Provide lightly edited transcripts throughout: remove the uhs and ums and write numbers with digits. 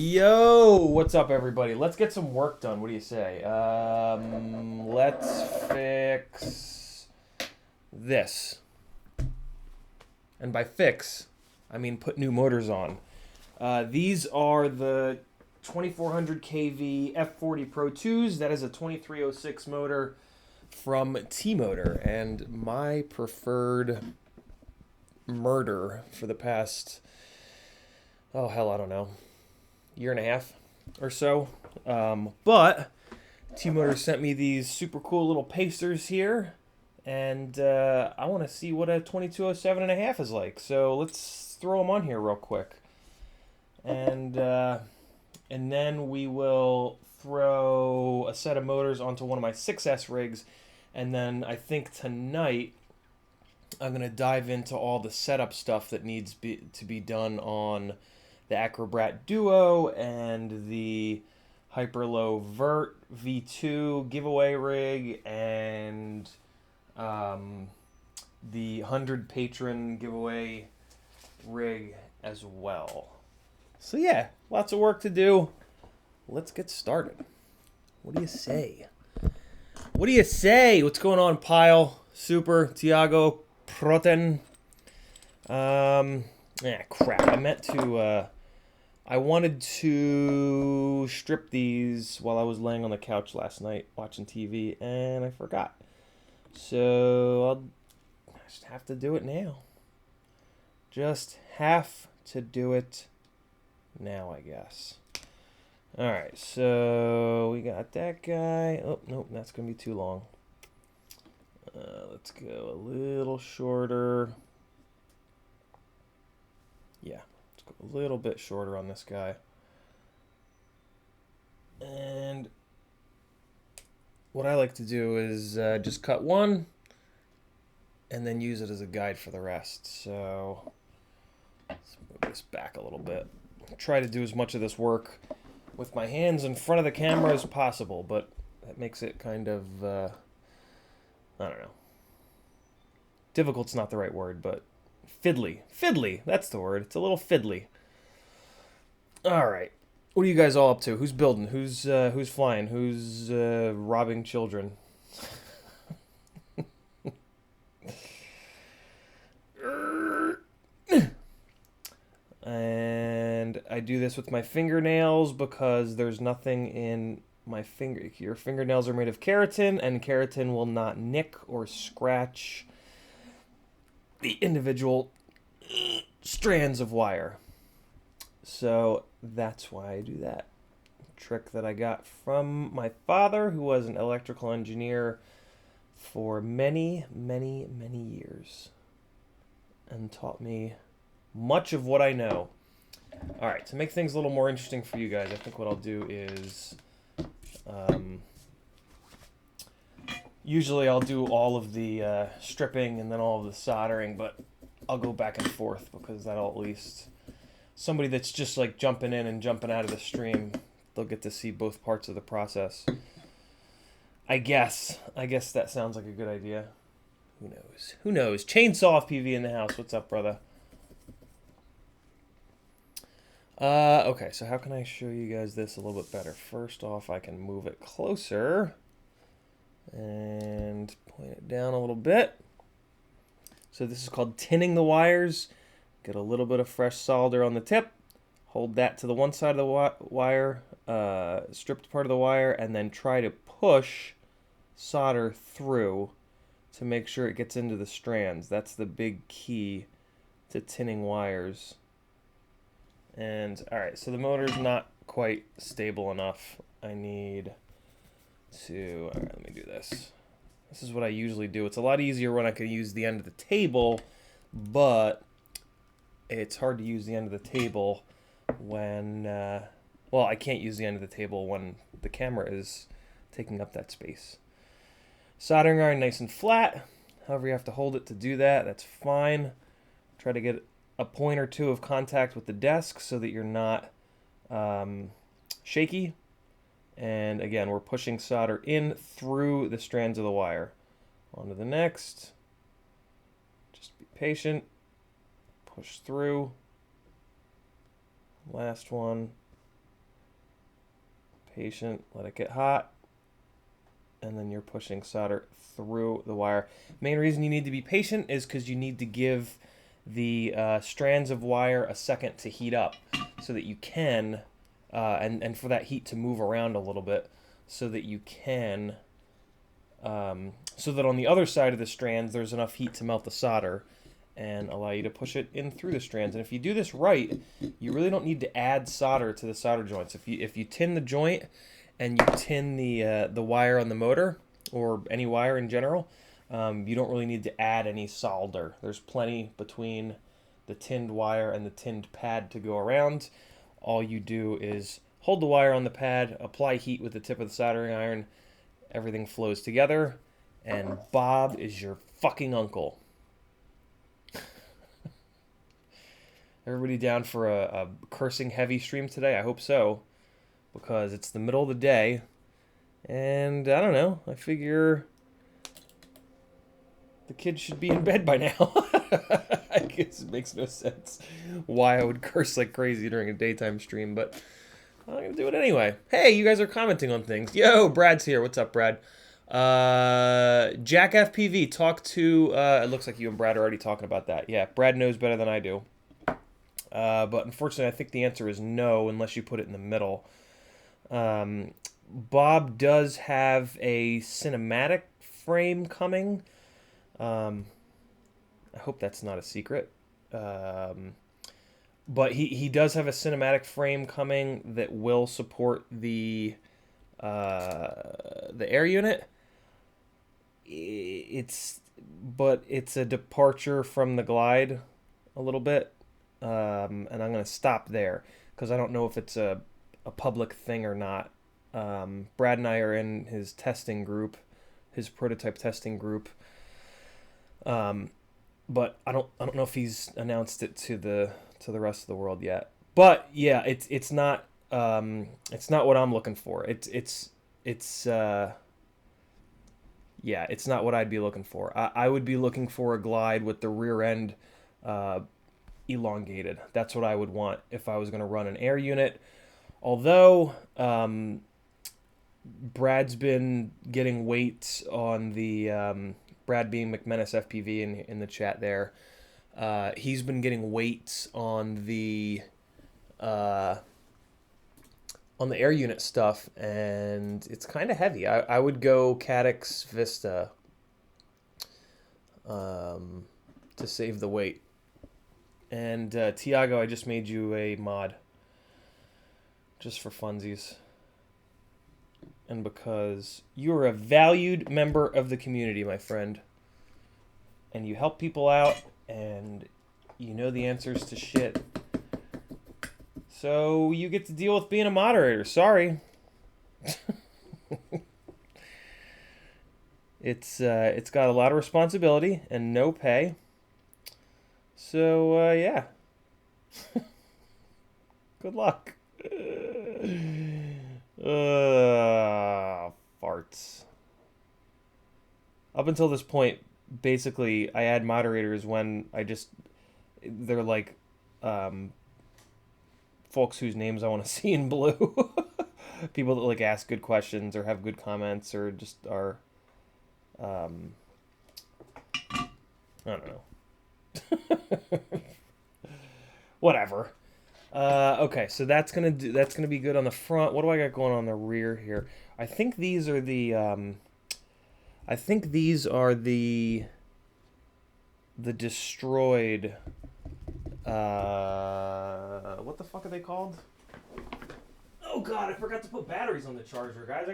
Yo, what's up, everybody? Let's get some work done. What do you say? Let's fix this. And by fix, I mean put new motors on. These are the 2400 kV F40 Pro 2s. That is a 2306 motor from T-Motor, and my preferred murder for the past, oh hell, I don't know, year and a half or so. But T-Motor sent me these super cool little pasters here, and I want to see what a 2207 and a half is like. So let's throw them on here real quick, and then we will throw a set of motors onto one of my 6S rigs, and then I think tonight I'm gonna dive into all the setup stuff that needs to be done on the Acrobrat Duo and the Hyperlow Vert V2 giveaway rig and the 100 patron giveaway rig as well. So yeah, lots of work to do. Let's get started. What do you say? What do you say? What's going on, Pile? Super, Tiago, Proten. Crap. I meant to, I wanted to strip these while I was laying on the couch last night watching TV, and I forgot. So I'll just have to do it now. Just have to do it now, I guess. Alright, so we got that guy. Oh, nope, that's going to be too long. Let's go a little shorter. Yeah, let's go a little bit shorter on this guy. And what I like to do is just cut one and then use it as a guide for the rest. So let's move this back a little bit. Try to do as much of this work with my hands in front of the camera as possible, but that makes it kind of, I don't know. Difficult's not the right word, but fiddly. Fiddly, that's the word. It's a little fiddly. All right. What are you guys all up to? Who's building? Who's flying? Who's robbing children? And I do this with my fingernails because there's nothing in my finger. Your fingernails are made of keratin, and keratin will not nick or scratch the individual strands of wire. So that's why I do that. Trick that I got from my father, who was an electrical engineer for many, many, many years and taught me much of what I know. All right, to make things a little more interesting for you guys, I think what I'll do is usually I'll do all of the stripping and then all of the soldering, but I'll go back and forth because that'll at least, somebody that's just like jumping in and jumping out of the stream, they'll get to see both parts of the process. I guess that sounds like a good idea. Who knows? Who knows? CiottiFPV in the house. What's up, brother? Okay, so how can I show you guys this a little bit better? First off, I can move it closer and point it down a little bit. So this is called tinning the wires. Get a little bit of fresh solder on the tip. Hold that to the one side of the wire, stripped part of the wire, and then try to push solder through to make sure it gets into the strands. That's the big key to tinning wires. And all right, so the motor's not quite stable enough. I need to, all right, let me do this. This is what I usually do. It's a lot easier when I can use the end of the table, but it's hard to use the end of the table when, well, I can't use the end of the table when the camera is taking up that space. Soldering iron nice and flat. However, you have to hold it to do that. That's fine. Try to get a point or two of contact with the desk so that you're not shaky. And again, we're pushing solder in through the strands of the wire. On to the next. Just be patient. Push through. Last one. patient, let it get hot, and then you're pushing solder through the wire. Main reason you need to be patient is because you need to give the strands of wire a second to heat up so that you can, and for that heat to move around a little bit so that you can, so that on the other side of the strands there's enough heat to melt the solder and allow you to push it in through the strands. And if you do this right, you really don't need to add solder to the solder joints. If you tin the joint and you tin the wire on the motor or any wire in general, you don't really need to add any solder. There's plenty between the tinned wire and the tinned pad to go around. All you do is hold the wire on the pad, apply heat with the tip of the soldering iron, everything flows together, and Bob is your fucking uncle. Everybody down for a cursing heavy stream today? I hope so, because it's the middle of the day, and I don't know, I figure the kids should be in bed by now. I guess it makes no sense why I would curse like crazy during a daytime stream, but I'm going to do it anyway. Hey, you guys are commenting on things. Yo, Brad's here. What's up, Brad? Jack FPV, talk to... it looks like you and Brad are already talking about that. Yeah, Brad knows better than I do. But unfortunately, I think the answer is no, unless you put it in the middle. Bob does have a cinematic frame coming. I hope that's not a secret. But he does have a cinematic frame coming that will support the air unit. It's a departure from the glide a little bit. And I'm going to stop there because I don't know if it's a public thing or not. Brad and I are in his testing group, his prototype testing group. But I don't know if he's announced it to the rest of the world yet. But yeah, it's not what I'm looking for. It's not what I'd be looking for. I would be looking for a glide with the rear end elongated. That's what I would want if I was going to run an air unit. Although Brad's been getting weights on the Brad being McManus FPV in the chat there. He's been getting weights on the air unit stuff, and it's kind of heavy. I would go Caddx Vista to save the weight. And Tiago, I just made you a mod just for funsies. And because you're a valued member of the community, my friend. And you help people out, and you know the answers to shit. So you get to deal with being a moderator. Sorry. It's got a lot of responsibility and no pay. So, yeah. Good luck. Farts. Up until this point, basically, I add moderators when they're like, folks whose names I want to see in blue. People that like ask good questions or have good comments or just are, I don't know. Whatever. Okay, so that's gonna be good on the front. What do I got going on the rear here? I think these are the destroyed. What the fuck are they called? Oh god, I forgot to put batteries on the charger, guys.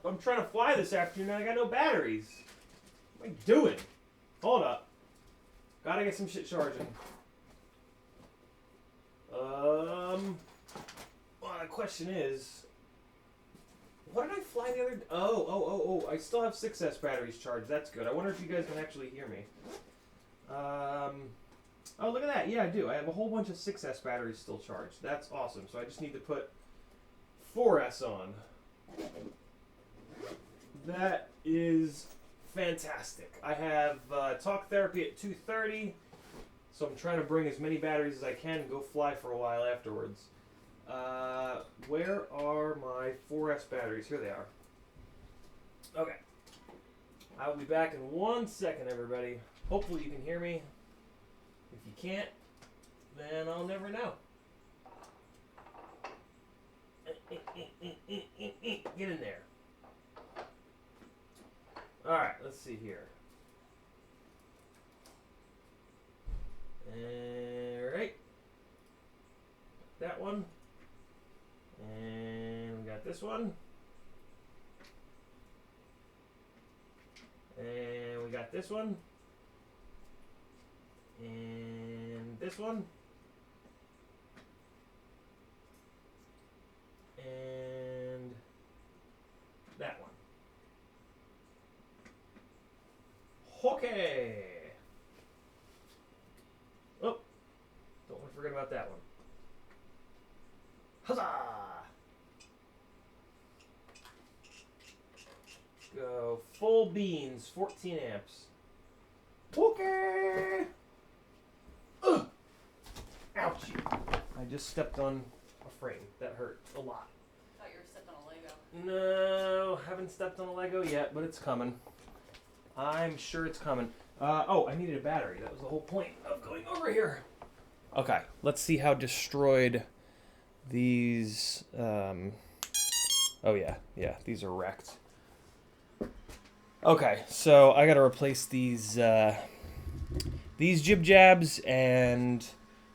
I'm trying to fly this afternoon and I got no batteries. What am I doing? Hold up. Gotta get some shit charging. Well, the question is, what did I fly the other? Oh! I still have 6S batteries charged. That's good. I wonder if you guys can actually hear me. Oh, look at that. Yeah, I do. I have a whole bunch of 6S batteries still charged. That's awesome. So I just need to put 4S on. That is fantastic. I have talk therapy at 2:30, so I'm trying to bring as many batteries as I can and go fly for a while afterwards. Where are my 4S batteries? Here they are. Okay. I'll be back in 1 second, everybody. Hopefully you can hear me. If you can't, then I'll never know. Get in there. Alright, let's see here. Alright. That one. And we got this one. And we got this one. And this one. And that one. Okay. Oh, don't want to forget about that one. Huzzah! Go full beans, 14 amps. Okay. Ugh. Ouchie. I just stepped on a frame. That hurt a lot. I thought you were stepping on a Lego. No, haven't stepped on a Lego yet, but it's coming. I'm sure it's coming. Oh, I needed a battery. That was the whole point of going over here. Okay, let's see how destroyed these... Oh, yeah, these are wrecked. Okay, so I gotta replace these jib jabs, and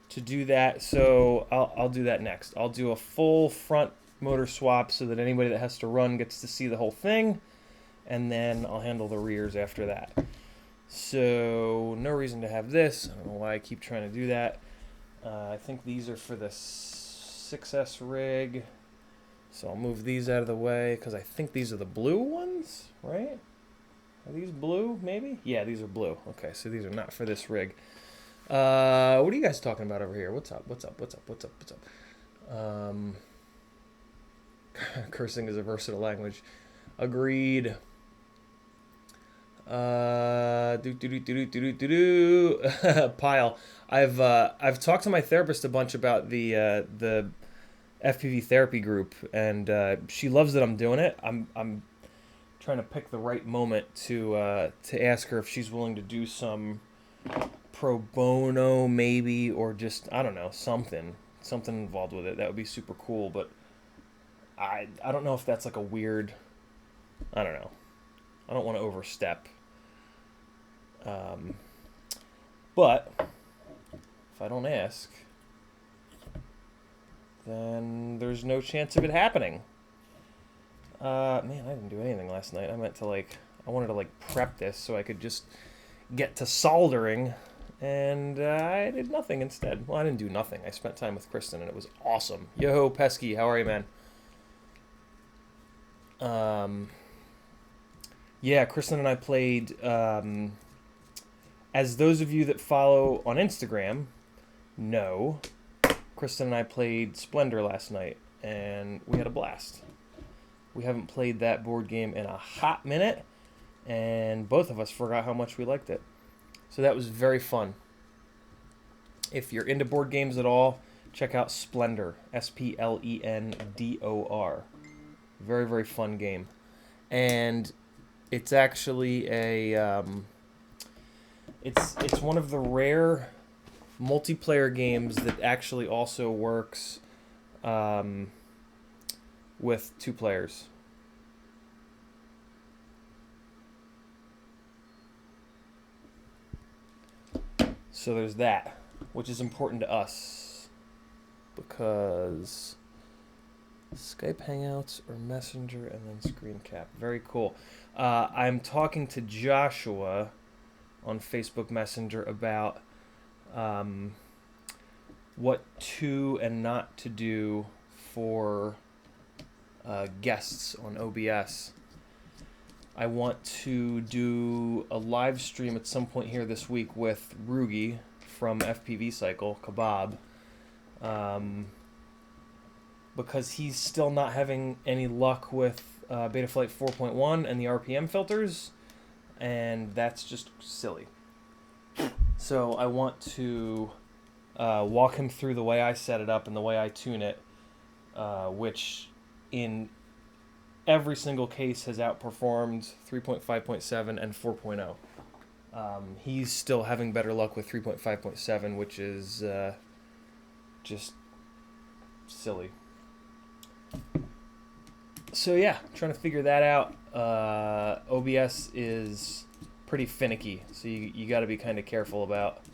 to do that, so I'll do that next. I'll do a full front motor swap so that anybody that has to run gets to see the whole thing, and then I'll handle the rears after that. So no reason to have this. I don't know why I keep trying to do that. I think these are for the 6S rig, so I'll move these out of the way because I think these are the blue ones, right? Are these blue, maybe? Yeah, these are blue. Okay, so these are not for this rig. What are you guys talking about over here? What's up? Cursing is a versatile language. Agreed. Pile. I've talked to my therapist a bunch about the FPV therapy group, and she loves that I'm doing it. I'm trying to pick the right moment to ask her if she's willing to do some pro bono, maybe, or just, I don't know, something involved with it. That would be super cool, but I don't know if that's like a weird, I don't know. I don't want to overstep. But if I don't ask, then there's no chance of it happening. Man, I didn't do anything last night. I wanted to prep this so I could just get to soldering, and I did nothing instead. Well, I didn't do nothing. I spent time with Kristen, and it was awesome. Yo, Pesky, how are you, man? Yeah, Kristen and I played, as those of you that follow on Instagram know, Kristen and I played Splendor last night, and we had a blast. We haven't played that board game in a hot minute, and both of us forgot how much we liked it. So that was very fun. If you're into board games at all, check out Splendor, Splendor. Very, very fun game. And it's actually a it's one of the rare multiplayer games that actually also works with 2 players. So there's that, which is important to us because Skype Hangouts or Messenger and then screen cap. Very cool. I'm talking to Joshua on Facebook Messenger about what to and not to do for guests on OBS. I want to do a live stream at some point here this week with Rugi from FPV Cycle, Kebab, because he's still not having any luck with Betaflight 4.1 and the RPM filters, and that's just silly. So I want to walk him through the way I set it up and the way I tune it, which in every single case has outperformed 3.5.7 and 4.0. He's still having better luck with 3.5.7, which is just silly. So yeah, trying to figure that out. OBS is pretty finicky, so you got to be kind of careful about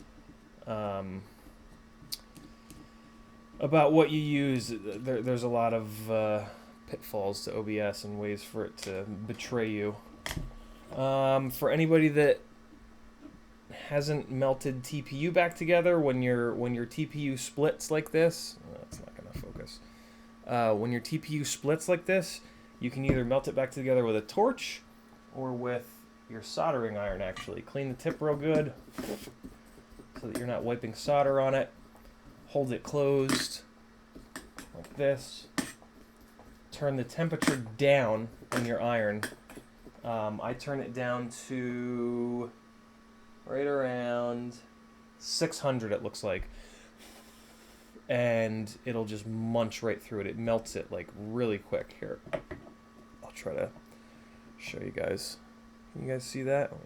what you use. There's a lot of pitfalls to OBS and ways for it to betray you. For anybody that hasn't melted TPU back together, when your TPU splits like this, that's not gonna focus. When your TPU splits like this, you can either melt it back together with a torch or with your soldering iron. Actually, clean the tip real good so that you're not wiping solder on it. Hold it closed like this. Turn the temperature down in your iron. I turn it down to right around 600, it looks like. And it'll just munch right through it. It melts it like really quick. Here, I'll try to show you guys. Can you guys see that? I'll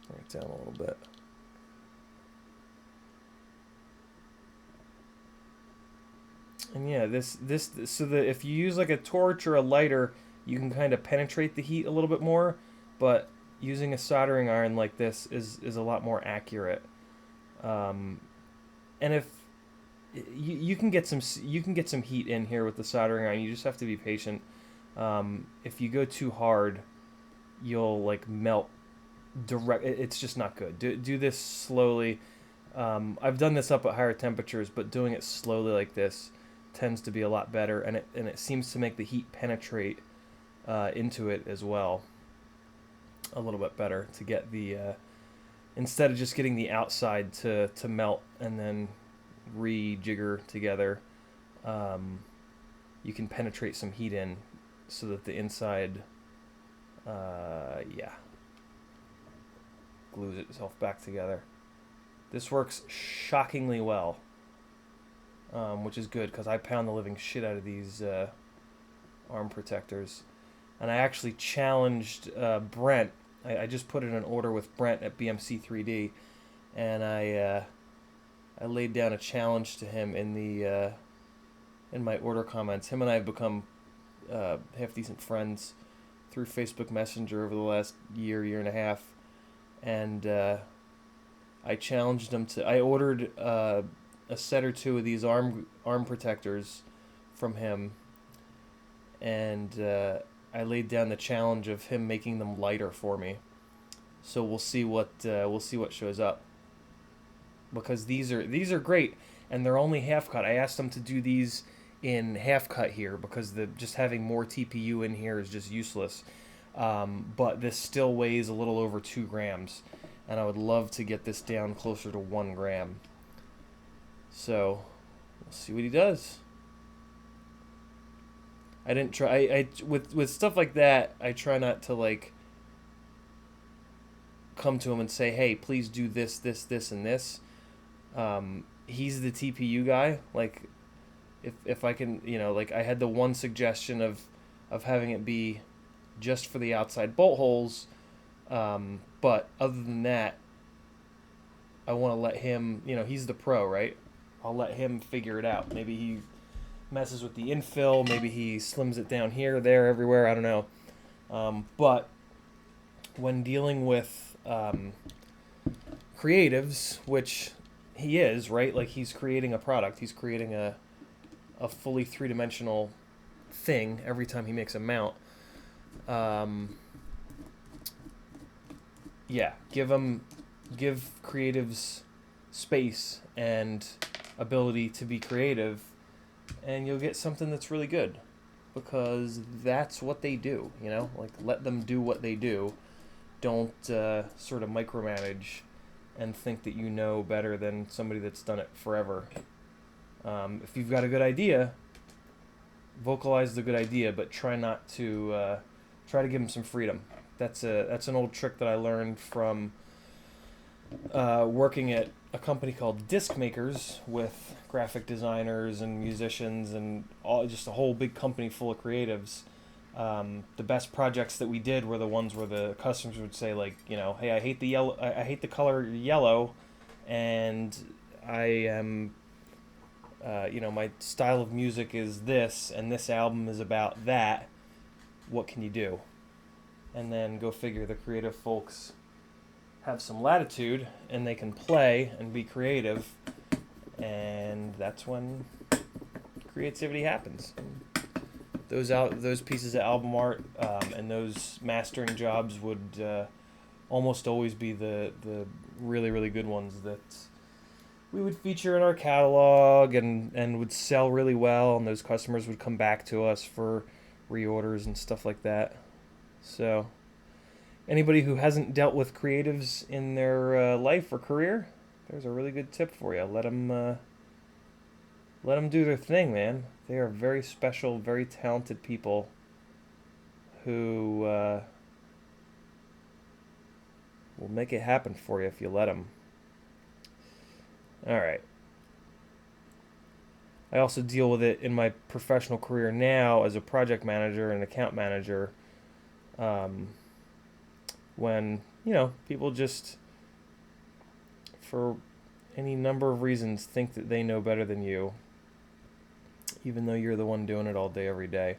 bring it down a little bit. And yeah, this so that if you use like a torch or a lighter, you can kind of penetrate the heat a little bit more, but using a soldering iron like this is a lot more accurate. And if you can get some heat in here with the soldering iron, you just have to be patient. If you go too hard, you'll like melt direct. It's just not good. Do this slowly. I've done this up at higher temperatures, but doing it slowly like this tends to be a lot better, and it seems to make the heat penetrate into it as well a little bit better, to get the instead of just getting the outside to melt and then rejigger together. You can penetrate some heat in so that the inside glues itself back together. This works shockingly well, which is good because I pound the living shit out of these arm protectors. And I actually challenged Brent. I just put in an order with Brent at BMC 3D, and I laid down a challenge to him in my order comments. Him and I have become half decent friends through Facebook Messenger over the last year and a half, and I challenged him to. I ordered a set or two of these arm protectors from him, and I laid down the challenge of him making them lighter for me. So we'll see what shows up, because these are great, and they're only half cut. I asked him to do these in half cut here because just having more TPU in here is just useless. But this still weighs a little over 2 grams, and I would love to get this down closer to 1 gram. So we'll see what he does. I didn't try. I with stuff like that, I try not to like come to him and say, "Hey, please do this, this, and this." He's the TPU guy. Like, if I can, like I had the one suggestion of having it be just for the outside bolt holes, but other than that, I want to let him. He's the pro, right? I'll let him figure it out. Maybe he messes with the infill. Maybe he slims it down here, there, everywhere. I don't know. But when dealing with creatives, which he is, right? Like, he's creating a product. He's creating a fully three-dimensional thing every time he makes a mount. Give creatives space and ability to be creative, and you'll get something that's really good, because that's what they do. Like, let them do what they do. Don't sort of micromanage and think that you know better than somebody that's done it forever. If you've got a good idea, vocalize the good idea, but try to give them some freedom. That's an old trick that I learned from working at a company called Disc Makers with graphic designers and musicians and all, just a whole big company full of creatives. The best projects that we did were the ones where the customers would say, like, you know, hey, I hate the yellow, I hate the color yellow, and I am, you know, my style of music is this, and this album is about that. What can you do? And then go figure, the creative folks have some latitude and they can play and be creative, and that's when creativity happens. Those pieces of album art and those mastering jobs would almost always be the really good ones that we would feature in our catalog and would sell really well, and those customers would come back to us for reorders and stuff like that. So anybody who hasn't dealt with creatives in their life or career, there's a really good tip for you. Let them do their thing, man. They are very special, very talented people who will make it happen for you if you let them. All right. I also deal with it in my professional career now as a project manager and account manager. When, you know, people just, for any number of reasons, think that they know better than you, even though you're the one doing it all day, every day.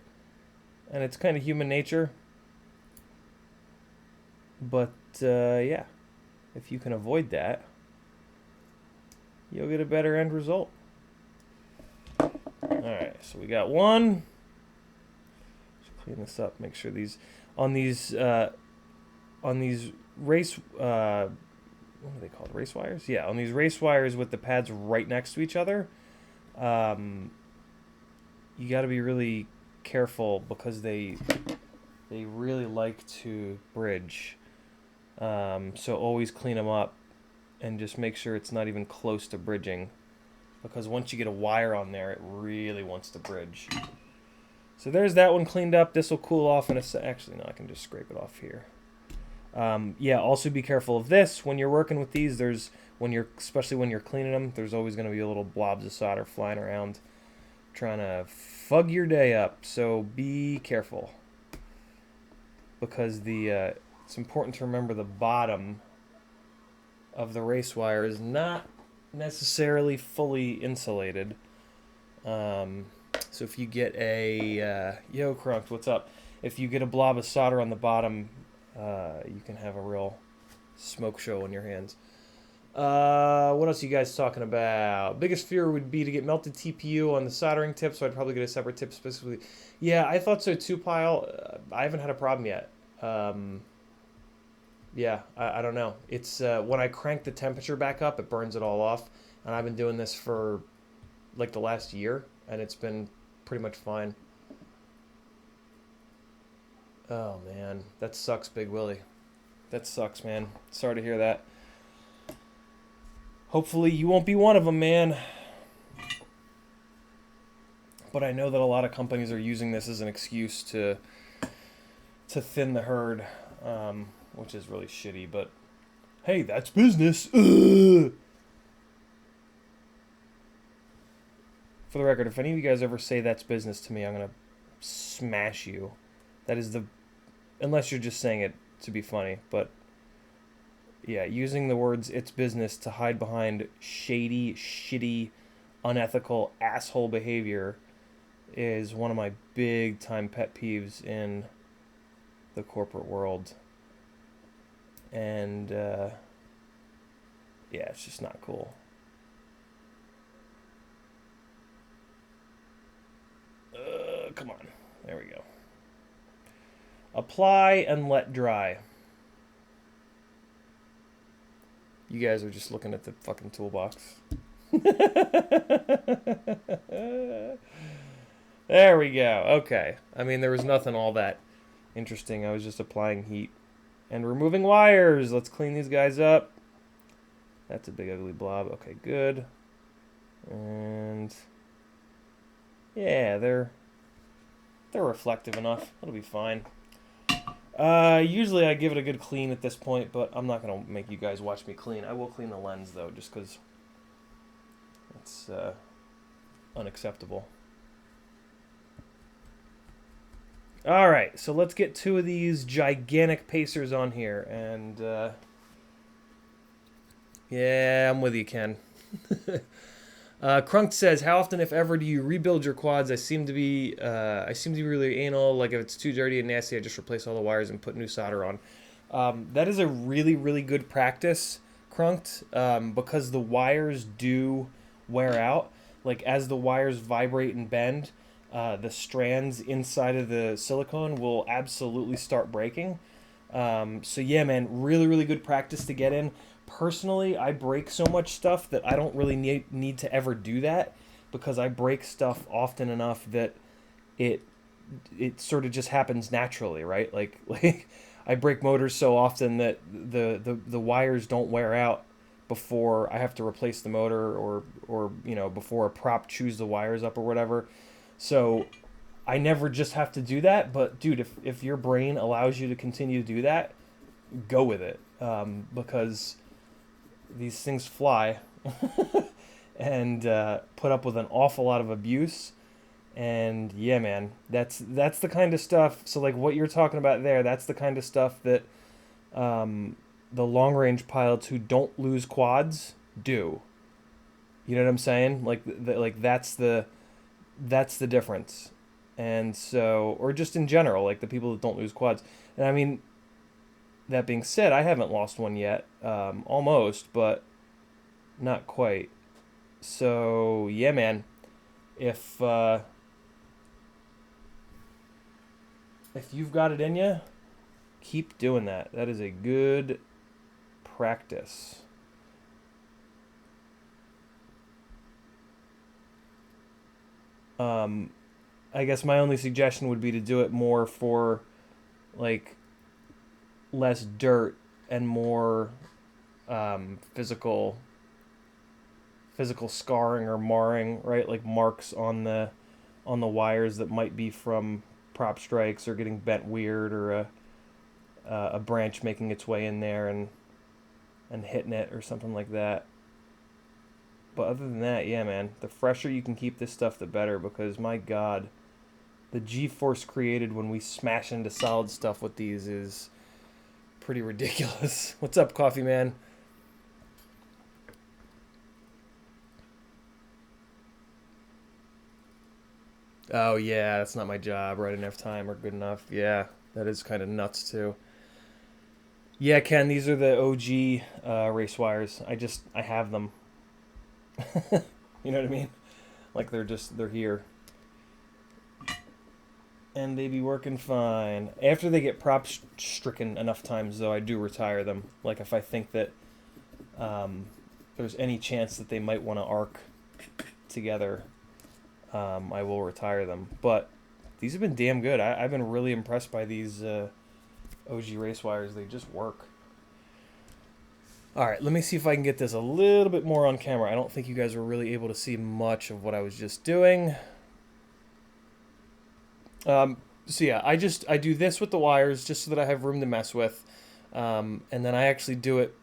And it's kind of human nature. But, yeah, if you can avoid that, you'll get a better end result. Alright, so we got one. Let's clean this up, make sure these, on these race, what are they called, race wires? Yeah, on these race wires with the pads right next to each other, you got to be really careful because they really like to bridge. So always clean them up and just make sure it's not even close to bridging, because once you get a wire on there, it really wants to bridge. So there's that one cleaned up. This will cool off in a sec. Actually, no, I can just scrape it off here. Yeah, also be careful of this when you're working with these. Especially when you're cleaning them, there's always going to be a little blobs of solder flying around trying to fug your day up. So be careful, because it's important to remember the bottom of the race wire is not necessarily fully insulated. So if you get a yo Crunk, what's up? If you get a blob of solder on the bottom, you can have a real smoke show on your hands. What else are you guys talking about? Biggest fear would be to get melted TPU on the soldering tip, so I'd probably get a separate tip specifically. Yeah, I thought so too, Pile. I haven't had a problem yet. Yeah, I don't know. It's when I crank the temperature back up, it burns it all off, and I've been doing this for like the last year, and it's been pretty much fine. Oh man, that sucks, Big Willie. That sucks, man. Sorry to hear that. Hopefully you won't be one of them, man. But I know that a lot of companies are using this as an excuse to thin the herd, which is really shitty. But hey, that's business. Ugh. For the record, if any of you guys ever say that's business to me, I'm gonna smash you. That is unless you're just saying it to be funny, but yeah, using the words "it's business" to hide behind shady, shitty, unethical, asshole behavior is one of my big time pet peeves in the corporate world. And yeah, it's just not cool. Come on. There we go. Apply and let dry. You guys are just looking at the fucking toolbox. There we go. Okay. I mean, there was nothing all that interesting. I was just applying heat and removing wires. Let's clean these guys up. That's a big ugly blob. Okay, good. And yeah, they're reflective enough. That'll be fine. Usually I give it a good clean at this point, but I'm not gonna make you guys watch me clean. I will clean the lens though, just because it's unacceptable. All right, so let's get two of these gigantic pacers on here, and yeah, I'm with you, Ken. Crunk says, "How often, if ever, do you rebuild your quads? I seem to be really anal. Like if it's too dirty and nasty, I just replace all the wires and put new solder on." That is a really, really good practice, Crunked, because the wires do wear out. Like as the wires vibrate and bend, the strands inside of the silicone will absolutely start breaking. So yeah, man, really, really good practice to get in. Personally, I break so much stuff that I don't really need to ever do that because I break stuff often enough that it it sort of just happens naturally, right? Like I break motors so often that the wires don't wear out before I have to replace the motor or you know before a prop chews the wires up or whatever. So I never just have to do that, but dude, if your brain allows you to continue to do that, go with it, because these things fly and put up with an awful lot of abuse. And yeah, man, that's the kind of stuff. So like what you're talking about there, that's the kind of stuff that the long range pilots who don't lose quads do. You know what I'm saying? Like that's the difference. And so, or just in general, like the people that don't lose quads. And I mean, that being said, I haven't lost one yet. Almost, but not quite. So yeah, man. If if you've got it in you, keep doing that. That is a good practice. Um, I guess my only suggestion would be to do it more for like less dirt and more physical scarring or marring, right? Like marks on the wires that might be from prop strikes or getting bent weird or a branch making its way in there and hitting it or something like that. But other than that, yeah, man, the fresher you can keep this stuff, the better. Because my God, the G-force created when we smash into solid stuff with these is pretty ridiculous. What's up, Coffee Man? Oh yeah, that's not my job. Right enough time or good enough. Yeah, that is kind of nuts too. Yeah, Ken, these are the OG race wires. I have them. You know what I mean? Like they're here, and they be working fine. After they get prop stricken enough times, though, I do retire them. Like if I think that um, there's any chance that they might want to arc together, I will retire them. But these have been damn good. I've been really impressed by these OG race wires. They just work. All right, let me see if I can get this a little bit more on camera. I don't think you guys were really able to see much of what I was just doing. So yeah, I do this with the wires just so that I have room to mess with, and then I actually do it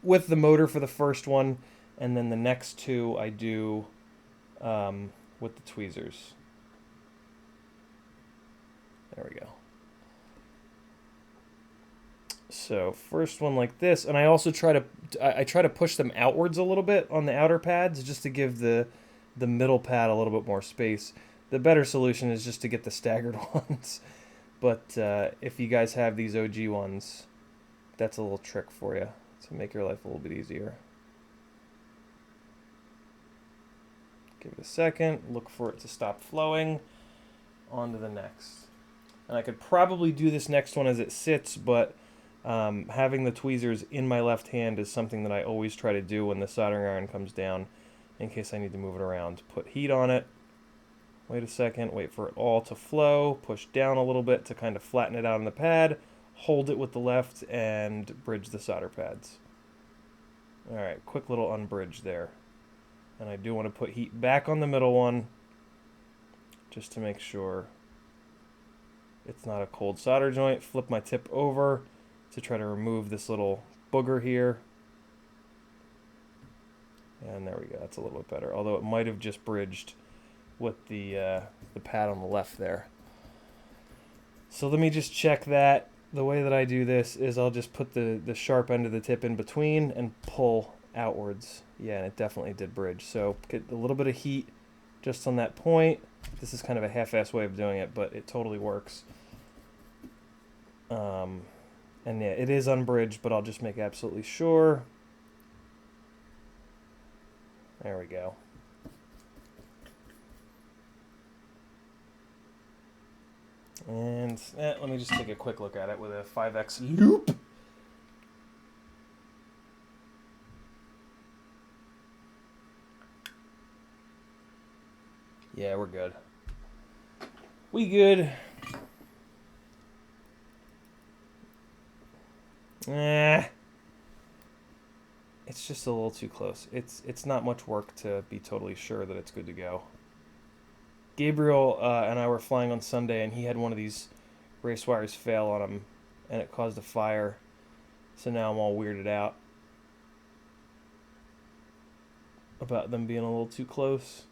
with the motor for the first one, and then the next two I do with the tweezers. There we go. So first one like this, and I also try to push them outwards a little bit on the outer pads just to give the middle pad a little bit more space. The better solution is just to get the staggered ones, but if you guys have these OG ones, that's a little trick for you to make your life a little bit easier. Give it a second, look for it to stop flowing, on to the next. And I could probably do this next one as it sits, but having the tweezers in my left hand is something that I always try to do when the soldering iron comes down in case I need to move it around. Put heat on it, wait a second, wait for it all to flow, push down a little bit to kind of flatten it out on the pad, hold it with the left, and bridge the solder pads. Alright, quick little unbridge there. And I do want to put heat back on the middle one just to make sure it's not a cold solder joint. Flip my tip over to try to remove this little booger here. And there we go. That's a little bit better. Although it might have just bridged with the pad on the left there. So let me just check that. The way that I do this is I'll just put the sharp end of the tip in between and pull outwards. Yeah, and it definitely did bridge. So get a little bit of heat just on that point. This is kind of a half-assed way of doing it, but it totally works. And yeah, it is unbridged, but I'll just make absolutely sure. There we go. And let me just take a quick look at it with a 5X loop. Yeah, we're good. We good. It's just a little too close. It's not much work to be totally sure that it's good to go. Gabriel and I were flying on Sunday, and he had one of these race wires fail on him, and it caused a fire. So now I'm all weirded out about them being a little too close,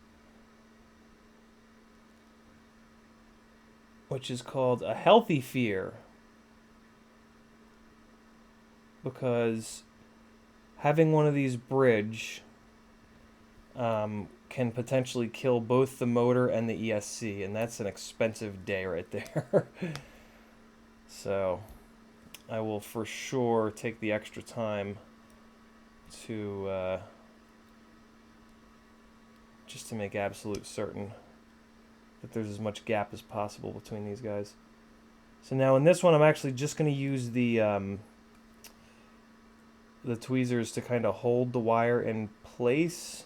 which is called a healthy fear, because having one of these bridge can potentially kill both the motor and the ESC, and that's an expensive day right there. So I will for sure take the extra time to just to make absolute certain that there's as much gap as possible between these guys. So now in this one, I'm actually just going to use the tweezers to kind of hold the wire in place.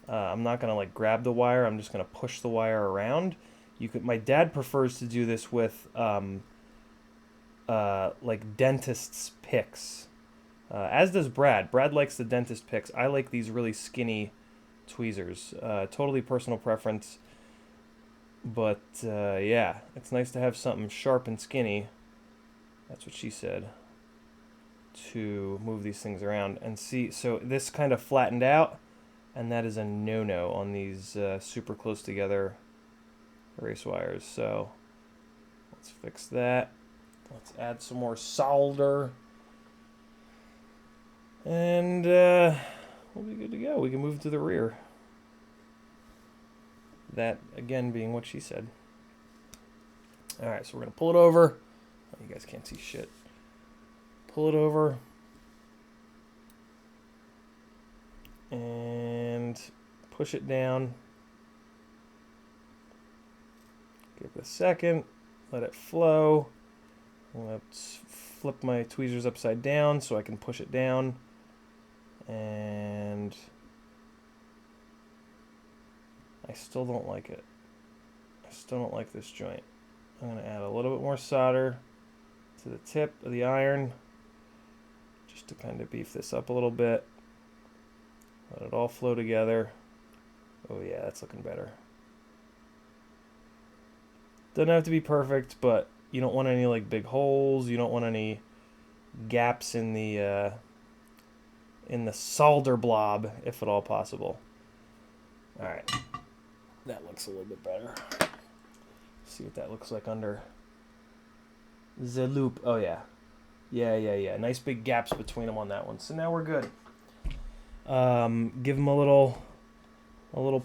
I'm not gonna like grab the wire. I'm just gonna push the wire around. My dad prefers to do this with like dentist's picks, as does Brad. Brad likes the dentist picks. I like these really skinny tweezers. Totally personal preference. But yeah, it's nice to have something sharp and skinny. That's what she said. To move these things around and see. So this kind of flattened out. And that is a no-no on these super close together race wires. So let's fix that. Let's add some more solder. And we'll be good to go. We can move to the rear. That, again, being what she said. All right, so we're going to pull it over. Oh, you guys can't see shit. Pull it over. And push it down. Give it a second. Let it flow. Let's flip my tweezers upside down so I can push it down. And I still don't like it. I still don't like this joint. I'm going to add a little bit more solder to the tip of the iron just to kind of beef this up a little bit. Let it all flow together. Oh yeah, that's looking better. Doesn't have to be perfect, but you don't want any like big holes. You don't want any gaps in the solder blob, if at all possible. All right, that looks a little bit better. See what that looks like under the loop. Oh yeah, yeah. Nice big gaps between them on that one. So now we're good. Give them a little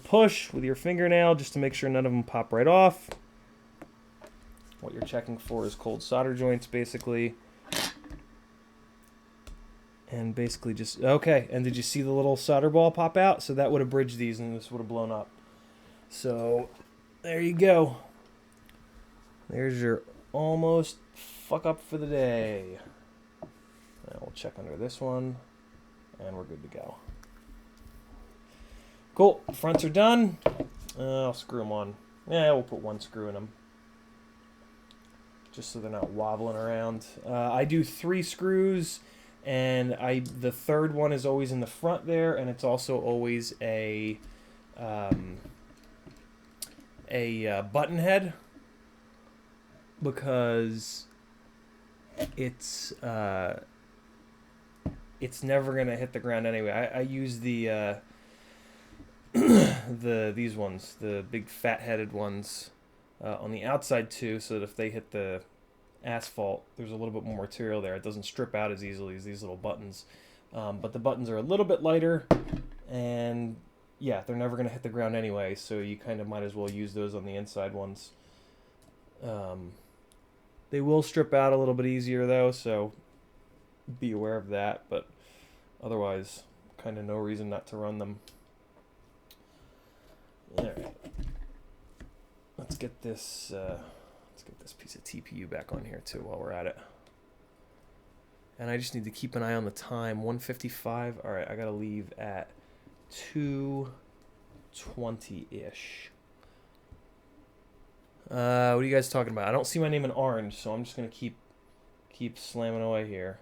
push with your fingernail just to make sure none of them pop right off. What you're checking for is cold solder joints, basically. And basically just, okay, and did you see the little solder ball pop out? So that would have bridged these and this would have blown up. So, there you go. There's your almost fuck up for the day. Now we'll check under this one, and we're good to go. Cool, fronts are done. I'll screw them on. Yeah, we'll put one screw in them, just so they're not wobbling around. I do 3 screws, and the third one is always in the front there, and it's also always a button head. because it's never gonna hit the ground anyway. I use the these ones, the big fat-headed ones, on the outside too, so that if they hit the asphalt, there's a little bit more material there. It doesn't strip out as easily as these little buttons. But the buttons are a little bit lighter, and yeah, they're never gonna hit the ground anyway, so you kind of might as well use those on the inside ones. They will strip out a little bit easier though, so be aware of that, but otherwise, kind of no reason not to run them. Alright. Let's get this piece of TPU back on here too while we're at it. And I just need to keep an eye on the time. 1:55. Alright, I gotta leave at 2:20-ish. What are you guys talking about? I don't see my name in orange, so I'm just gonna keep slamming away here.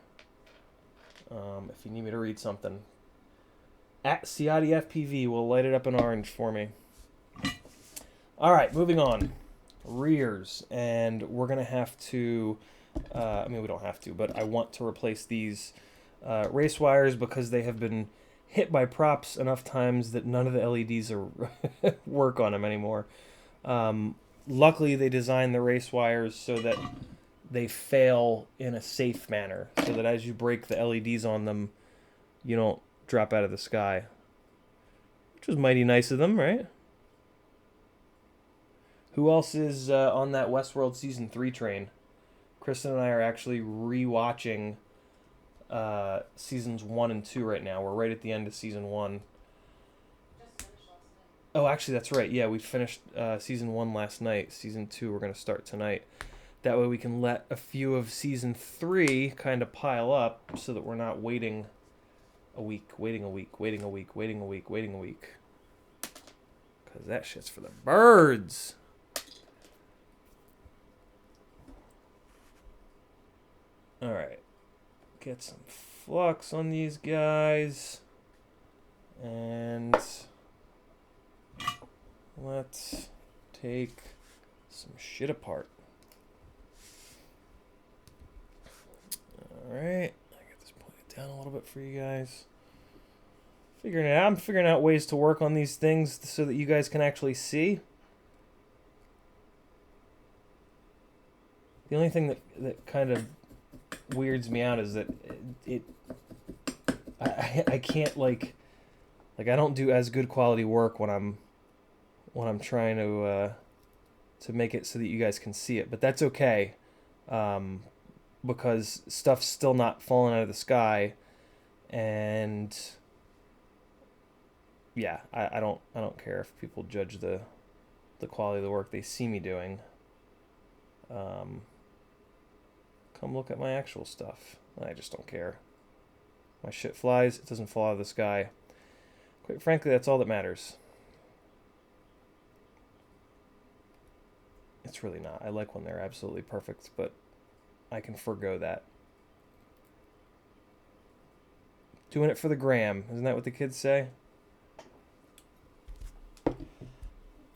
If you need me to read something, at CiottiFPV will light it up in orange for me. All right, moving on. Rears, and we're gonna have to. I mean, we don't have to, but I want to replace these race wires because they have been hit by props enough times that none of the LEDs are work on them anymore. Luckily, they designed the race wires so that they fail in a safe manner, so that as you break the LEDs on them, you don't drop out of the sky. Which was mighty nice of them, right? Who else is on that Westworld Season 3 train? Kristen and I are actually re-watching Seasons 1 and 2 right now. We're right at the end of Season 1. Just finished last night. Oh, actually, that's right. Yeah, we finished Season 1 last night. Season 2 we're going to start tonight. That way we can let a few of Season 3 kind of pile up so that we're not waiting a week. Because that shit's for the birds. Alright. Get some flux on these guys. And let's take some shit apart. Alright. I got this pointed down a little bit for you guys. I'm figuring out ways to work on these things so that you guys can actually see. The only thing that kind of weirds me out is that I can't like I don't do as good quality work when I'm trying to make it so that you guys can see it, but that's okay, because stuff's still not falling out of the sky, and yeah, I don't care if people judge the quality of the work they see me doing. Come look at my actual stuff. I just don't care. My shit flies, it doesn't fall out of the sky. Quite frankly, that's all that matters. It's really not. I like when they're absolutely perfect, but I can forgo that. Doing it for the gram. Isn't that what the kids say?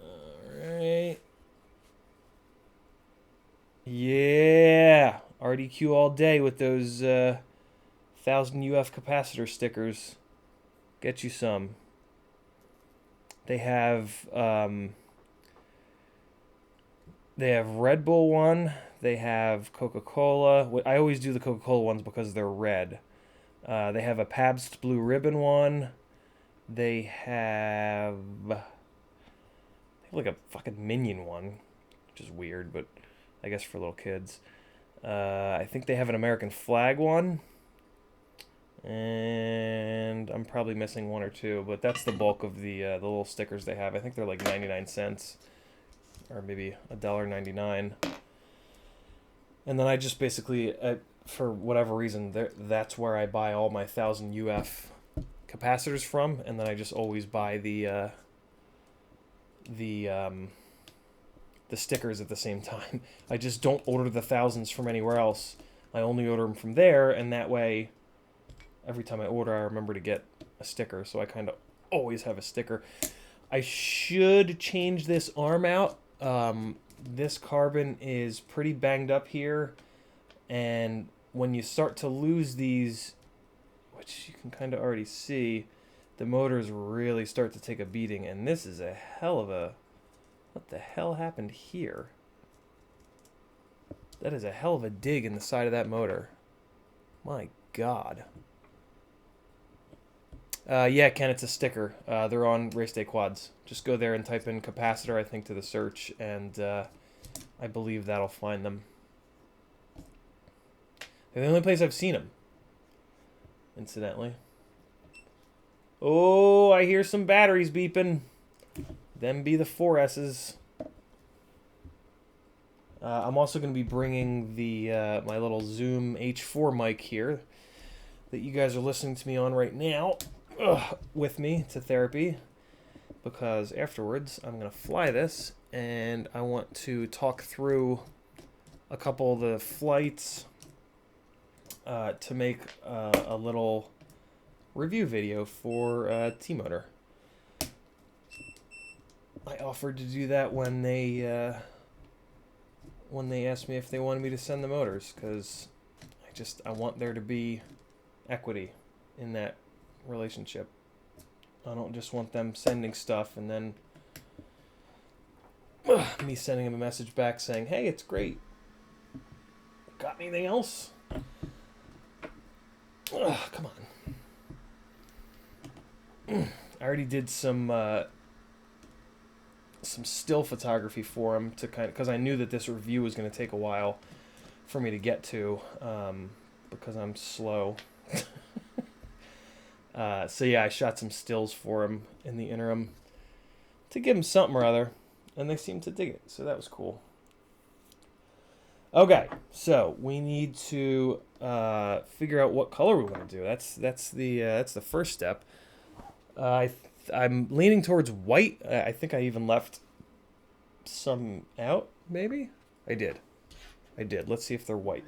Alright. Yeah! RDQ all day with those 1000 UF capacitor stickers. Get you some. They have Red Bull one. They have Coca-Cola. I always do the Coca-Cola ones because they're red. They have a Pabst Blue Ribbon one. They have like a fucking Minion one, which is weird, but I guess for little kids. I think they have an American flag one. And I'm probably missing one or two, but that's the bulk of the little stickers they have. I think they're like 99 cents. Or maybe $1.99. And then I just basically, for whatever reason, that's where I buy all my 1000 UF capacitors from, and then I just always buy the stickers at the same time. I just don't order the thousands from anywhere else. I only order them from there, and that way, every time I order, I remember to get a sticker, so I kind of always have a sticker. I should change this arm out. this carbon is pretty banged up here, and when you start to lose these, which you can kind of already see, the motors really start to take a beating, and this is a hell of a... What the hell happened here? That is a hell of a dig in the side of that motor. My God. Yeah, Ken, it's a sticker. They're on Race Day Quads. Just go there and type in capacitor, I think, to the search, and I believe that'll find them. They're the only place I've seen them, incidentally. Oh, I hear some batteries beeping. Them be the 4S's. I'm also going to be bringing the my little Zoom H4 mic here that you guys are listening to me on right now with me to therapy, because afterwards I'm going to fly this and I want to talk through a couple of the flights to make a little review video for T-Motor. I offered to do that when they asked me if they wanted me to send the motors, because I want there to be equity in that relationship. I don't just want them sending stuff and then me sending them a message back saying, hey, it's great. Got anything else? Come on. I already did some still photography for him to because I knew that this review was going to take a while for me to get to, because I'm slow. So yeah, I shot some stills for him in the interim to give him something or other, and they seemed to dig it, so that was cool. Okay, so we need to figure out what color we want to do. That's the first step. I'm leaning towards white. I think I even left some out, maybe? I did. Let's see if they're white.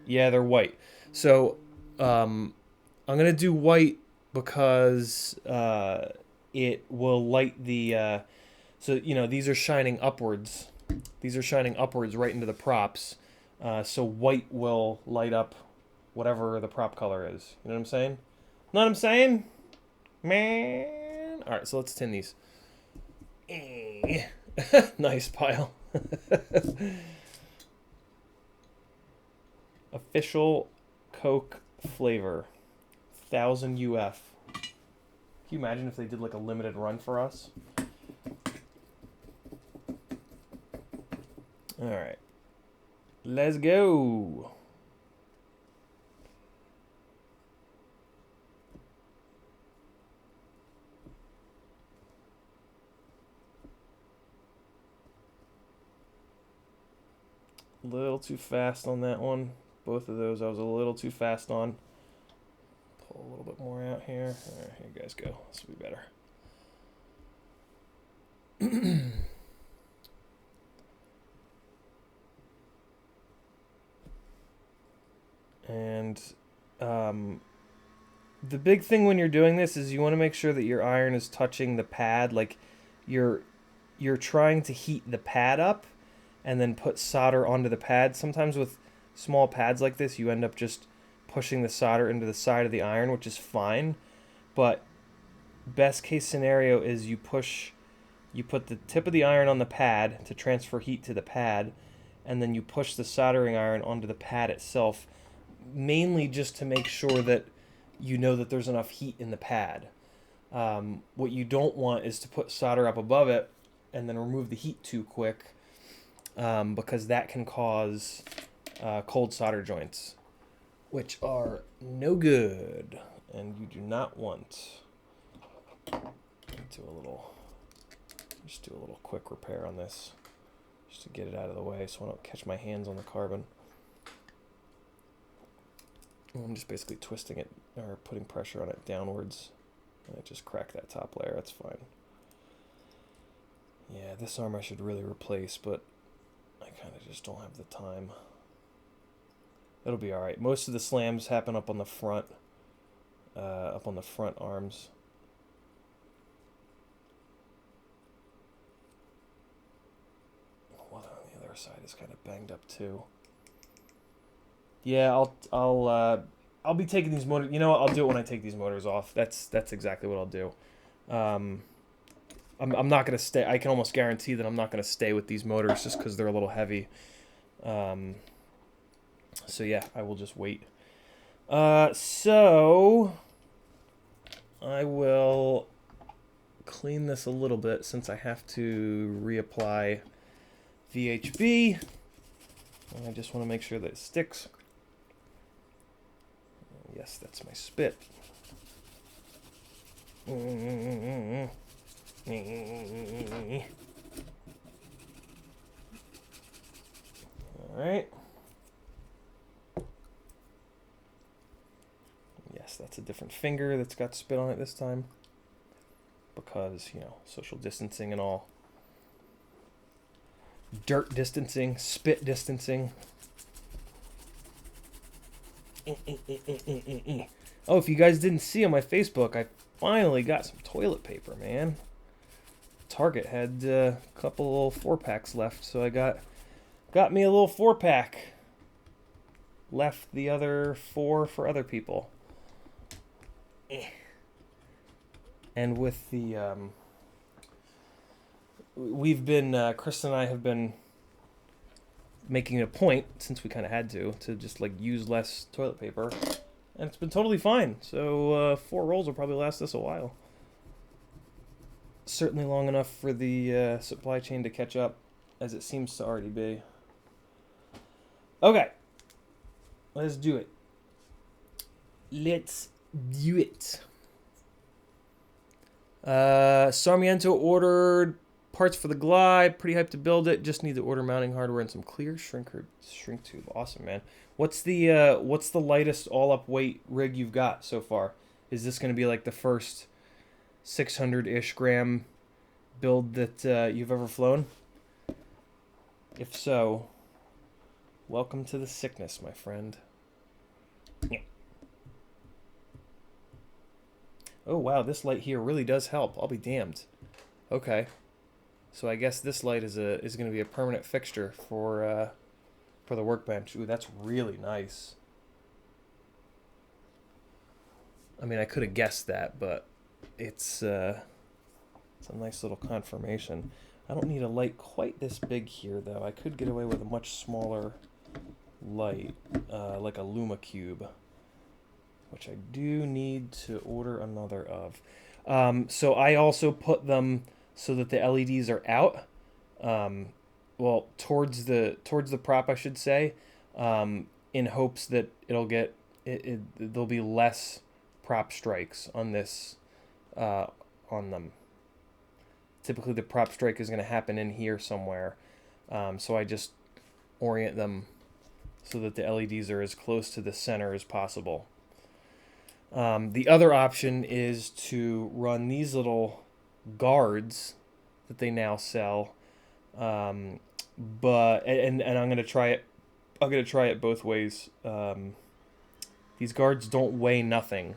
Yeah, they're white. So I'm going to do white because it will light the... so, you know, these are shining upwards. These are shining upwards right into the props. So white will light up whatever the prop color is. You know what I'm saying? Know what I'm saying? Man. Alright, so let's tin these. Nice pile. Official Coke flavor. 1000 UF. Can you imagine if they did like a limited run for us? Alright. Let's go. A little too fast on that one. Both of those I was a little too fast on. Pull a little bit more out here. Alright, here you guys go. This will be better. And the big thing when you're doing this is you want to make sure that your iron is touching the pad. Like you're trying to heat the pad up and then put solder onto the pad. Sometimes with small pads like this, you end up just pushing the solder into the side of the iron, which is fine. But best case scenario is you put the tip of the iron on the pad to transfer heat to the pad, and then you push the soldering iron onto the pad itself, mainly just to make sure that you know that there's enough heat in the pad. What you don't want is to put solder up above it and then remove the heat too quick, because that can cause cold solder joints, which are no good, and you do not want. Just do a little quick repair on this, just to get it out of the way so I don't catch my hands on the carbon. I'm just basically twisting it or putting pressure on it downwards, and it just cracked that top layer. That's fine. Yeah, this arm I should really replace, but I kind of just don't have the time. It'll be alright. Most of the slams happen up on the front arms. other side is kind of banged up too. Yeah, I'll be taking these motors. You know what? I'll do it when I take these motors off. That's exactly what I'll do. I'm not gonna stay. I can almost guarantee that I'm not gonna stay with these motors just because they're a little heavy. So yeah, I will just wait. So I will clean this a little bit since I have to reapply VHB. And I just want to make sure that it sticks. Yes, that's my spit. All right. Yes, that's a different finger that's got spit on it this time. Because, you know, social distancing and all. Dirt distancing, spit distancing. Oh, if you guys didn't see on my Facebook, I finally got some toilet paper, man. Target had a couple little 4-packs left, so I got me a little 4-pack. Left the other 4 for other people. And with the we've been Chris and I have been making it a point, since we kind of had to just like use less toilet paper, and it's been totally fine. So 4 rolls will probably last us a while. Certainly long enough for the supply chain to catch up, as it seems to already be. Okay, let's do it. Let's do it. Sarmiento ordered parts for the Glide. Pretty hyped to build it. Just need to order mounting hardware and some clear shrink tube. Awesome, man. What's the lightest all-up weight rig you've got so far? Is this going to be like the first 600-ish gram build that you've ever flown? If so, welcome to the sickness, my friend. Yeah. Oh, wow, this light here really does help. I'll be damned. Okay. So I guess this light is going to be a permanent fixture for the workbench. Ooh, that's really nice. I mean, I could have guessed that, but it's a nice little confirmation. I don't need a light quite this big here, though. I could get away with a much smaller light, like a Luma Cube, which I do need to order another of. So I also put them so that the LEDs are out, well, towards the prop, I should say, in hopes that there'll be less prop strikes on this, on them. Typically, the prop strike is going to happen in here somewhere, so I just orient them so that the LEDs are as close to the center as possible. The other option is to run these little guards that they now sell, but I'm gonna try it. I'm gonna try it both ways. These guards don't weigh nothing,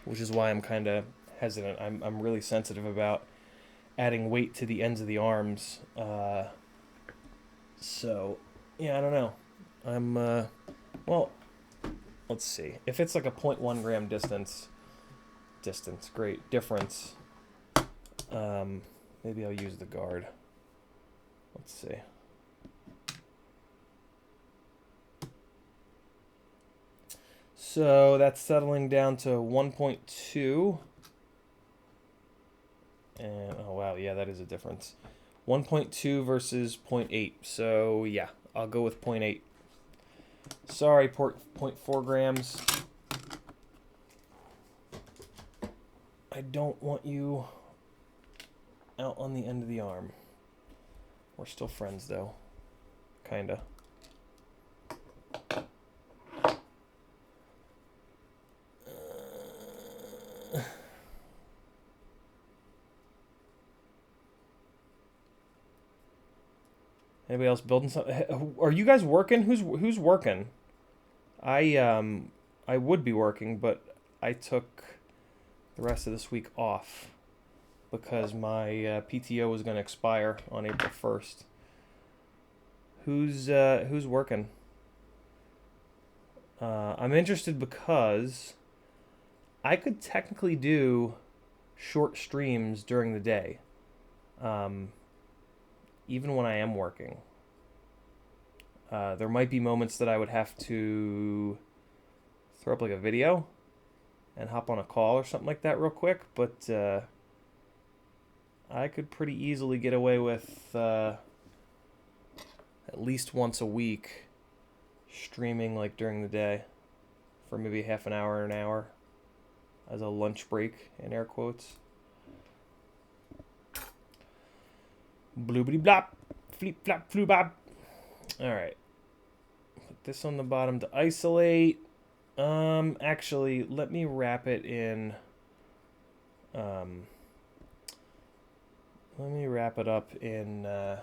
which is why I'm kind of hesitant. I'm really sensitive about adding weight to the ends of the arms. So yeah, I don't know. Well, let's see. If it's like a 0.1 gram distance, great difference. Maybe I'll use the guard. Let's see. So that's settling down to 1.2. And oh wow, yeah, that is a difference. 1.2 versus 0.8. So yeah, I'll go with 0.8. Sorry, 0.4 grams. I don't want you out on the end of the arm. We're still friends, though. Kinda. Anybody else building something? Are you guys working? Who's working? I would be working, but I took the rest of this week off because my PTO was going to expire on April 1st. Who's working? I'm interested because I could technically do short streams during the day, um, even when I am working. There might be moments that I would have to throw up like a video and hop on a call or something like that real quick, but I could pretty easily get away with at least once a week streaming like during the day for maybe half an hour or an hour as a lunch break in air quotes. Bloobity blop, fleep flop floo bop. All right, put this on the bottom to isolate. Actually, let me wrap it in. Let me wrap it up in a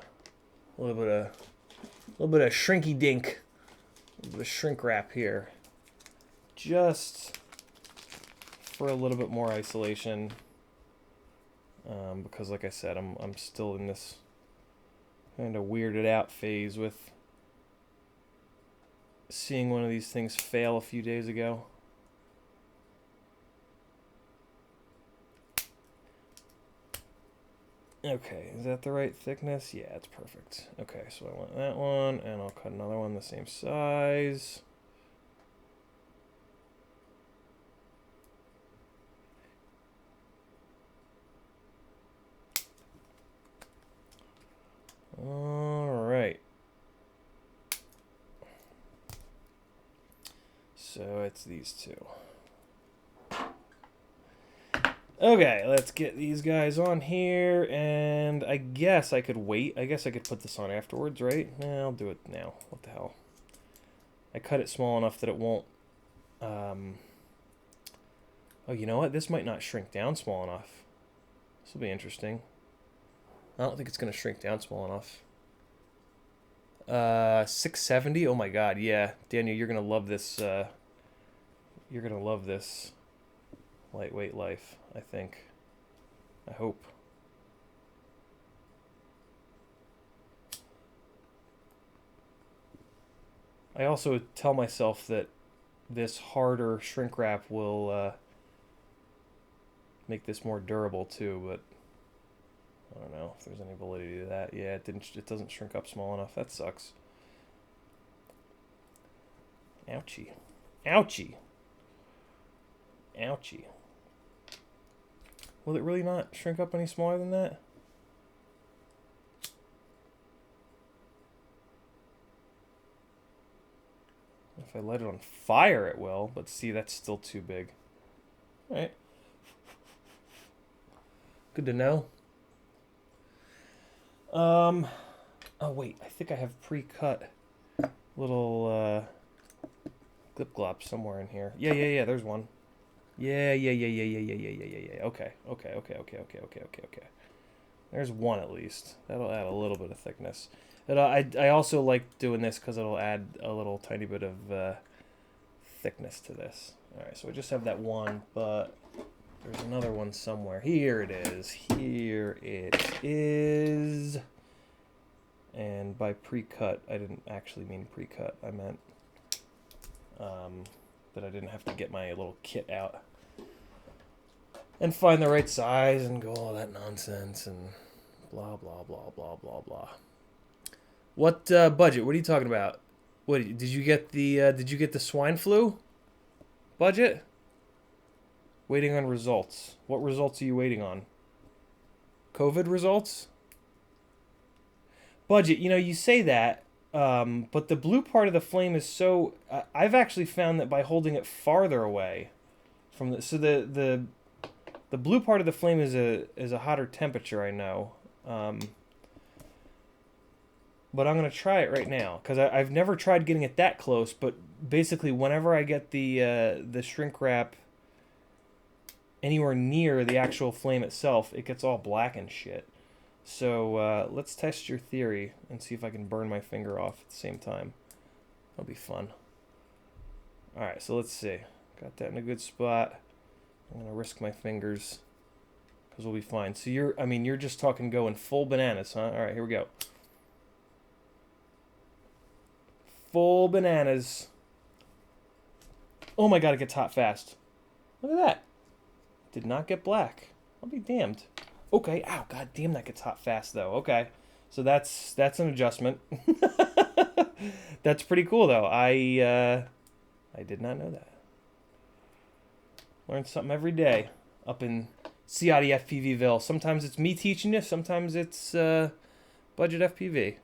little bit of shrinky dink, a little bit of shrink wrap here, just for a little bit more isolation. Because, like I said, I'm still in this kind of weirded out phase with seeing one of these things fail a few days ago. Okay, is that the right thickness? Yeah, it's perfect. Okay, so I want that one, and I'll cut another one the same size. All right. So it's these two. Okay, let's get these guys on here, and I guess I could wait. I guess I could put this on afterwards, right? Nah, I'll do it now. What the hell? I cut it small enough that it won't... Oh, you know what? This might not shrink down small enough. This will be interesting. I don't think it's going to shrink down small enough. 670? Oh my god, yeah. Daniel, you're going to love this. You're going to love this lightweight life, I think. I hope. I also tell myself that this harder shrink wrap will make this more durable too, but I don't know if there's any validity to that. Yeah, it doesn't shrink up small enough. That sucks. Ouchie. Ouchie. Ouchie. Will it really not shrink up any smaller than that? If I light it on fire, it will, but see, that's still too big. All right. Good to know. Oh wait, I think I have pre-cut little glip glops somewhere in here. Yeah, there's one. Yeah. Okay. There's one at least. That'll add a little bit of thickness. I also like doing this because it'll add a little tiny bit of thickness to this. All right, so I just have that one, but there's another one somewhere. Here it is. Here it is. And by pre-cut, I didn't actually mean pre-cut. I meant that I didn't have to get my little kit out and find the right size and go all that nonsense and blah, blah, blah, blah, blah, blah. What budget? What are you talking about? What did you get the swine flu budget? Waiting on results. What results are you waiting on? COVID results? Budget, you say that, but the blue part of the flame is so... I've actually found that by holding it farther away from the... So the blue part of the flame is a hotter temperature, I know. But I'm going to try it right now, because I've never tried getting it that close, but basically whenever I get the shrink wrap anywhere near the actual flame itself, it gets all black and shit. So let's test your theory and see if I can burn my finger off at the same time. That'll be fun. Alright, so let's see. Got that in a good spot. I'm going to risk my fingers, because we'll be fine. So you're just talking going full bananas, huh? Alright, here we go. full bananas. Oh my god, it gets hot fast. Look at that. Did not get black. I'll be damned. Okay, ow, god damn, that gets hot fast though. Okay. So that's an adjustment. That's pretty cool though. I did not know that. Learn something every day up in CiottiFPVville. Sometimes it's me teaching you, sometimes it's Budget FPV.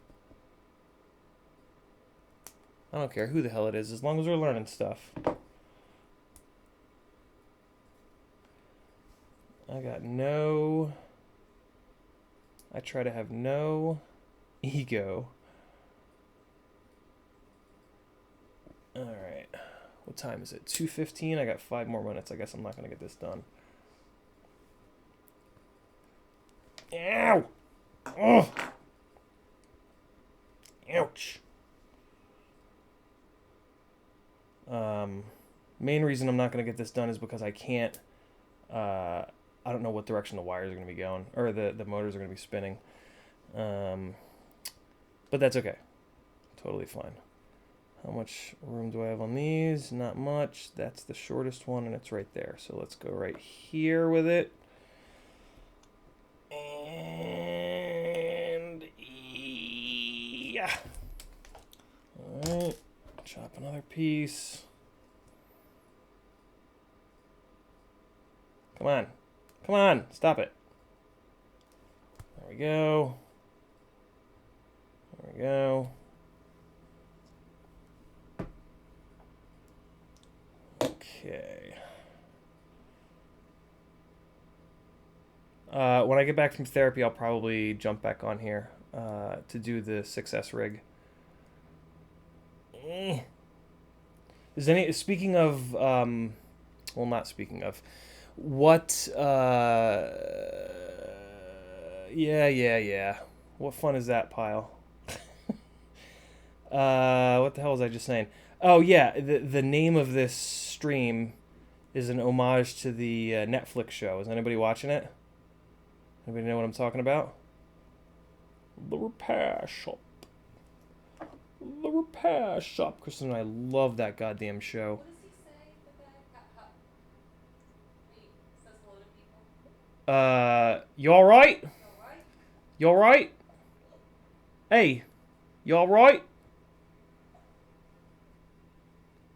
I don't care who the hell it is, as long as we're learning stuff. I try to have no ego. Alright. What time is it? 2:15? I got 5 more minutes. I guess I'm not going to get this done. Ow! Oh! Ouch! Main reason I'm not going to get this done is because I can't... I don't know what direction the wires are going to be going, or the motors are going to be spinning. But that's okay. Totally fine. How much room do I have on these? Not much. That's the shortest one, and it's right there. So let's go right here with it. And yeah. All right. Chop another piece. Come on. Come on. Stop it. There we go. There we go. Okay. When I get back from therapy, I'll probably jump back on here to do the 6S rig. Speaking of, well, not speaking of, what, yeah. What fun is that, pile? What the hell was I just saying? Oh, yeah, the name of this stream is an homage to the Netflix show. Is anybody watching it? Anybody know what I'm talking about? The Repair Shop. The Repair Shop. Kristen and I love that goddamn show. What does he say? The guy? He says hello to people. You alright? Alright? You alright? Hey, you alright?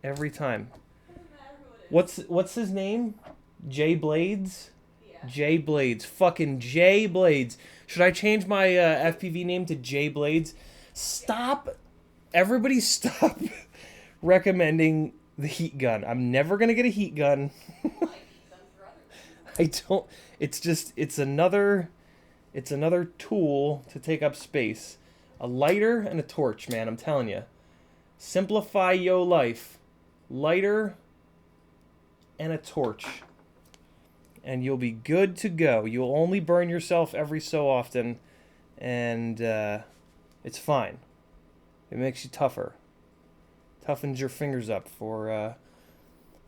Every time. Doesn't matter who it is. What's his name? Jay Blades? Yeah. Jay Blades. Fucking Jay Blades. Should I change my FPV name to Jay Blades? Stop. Everybody stop recommending the heat gun. I'm never going to get a heat gun. I don't. It's another tool to take up space. A lighter and a torch, man. I'm telling you. Simplify your life. Lighter and a torch. And you'll be good to go. You'll only burn yourself every so often. And it's fine. It makes you tougher. Toughens your fingers up for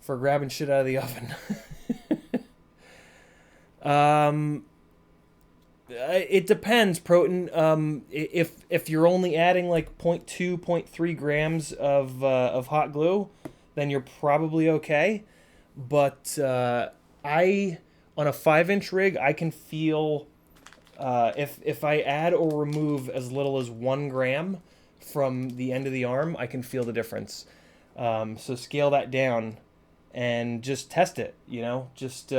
grabbing shit out of the oven. It depends, Protein. If you're only adding like 0.2, 0.3 grams of hot glue, then you're probably okay. But on a 5-inch rig, I can feel if I add or remove as little as 1 gram from the end of the arm, I can feel the difference. So scale that down and just test it. You know, just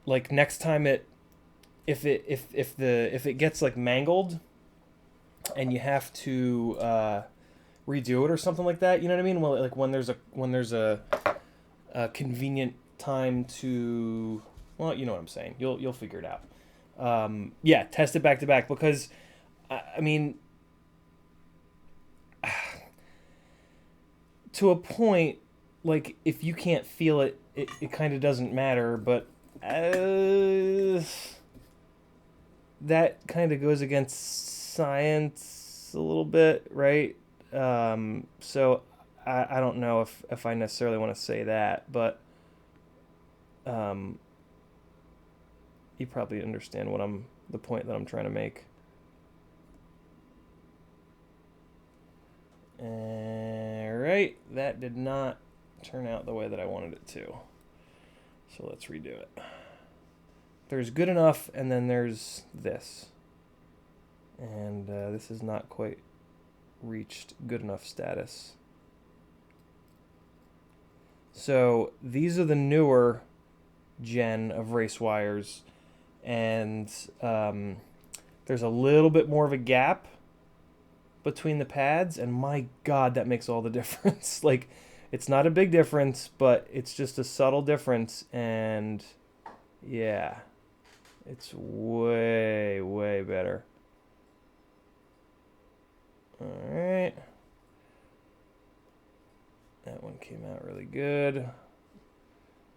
like next time if it gets like mangled and you have to redo it or something like that, you know what I mean? Well, like when there's a convenient time to, well, you know what I'm saying. You'll figure it out. Yeah, test it back to back because I mean, to a point, like if you can't feel it, it kind of doesn't matter. But that kind of goes against science a little bit, right? So I don't know if I necessarily want to say that, but you probably understand the point that I'm trying to make. Alright, that did not turn out the way that I wanted it to. So let's redo it. There's good enough, and then there's this. And this has not quite reached good enough status. So these are the newer gen of race wires, and there's a little bit more of a gap between the pads, and my God, that makes all the difference. Like, it's not a big difference, but it's just a subtle difference, and yeah, it's way, way better. Alright. That one came out really good.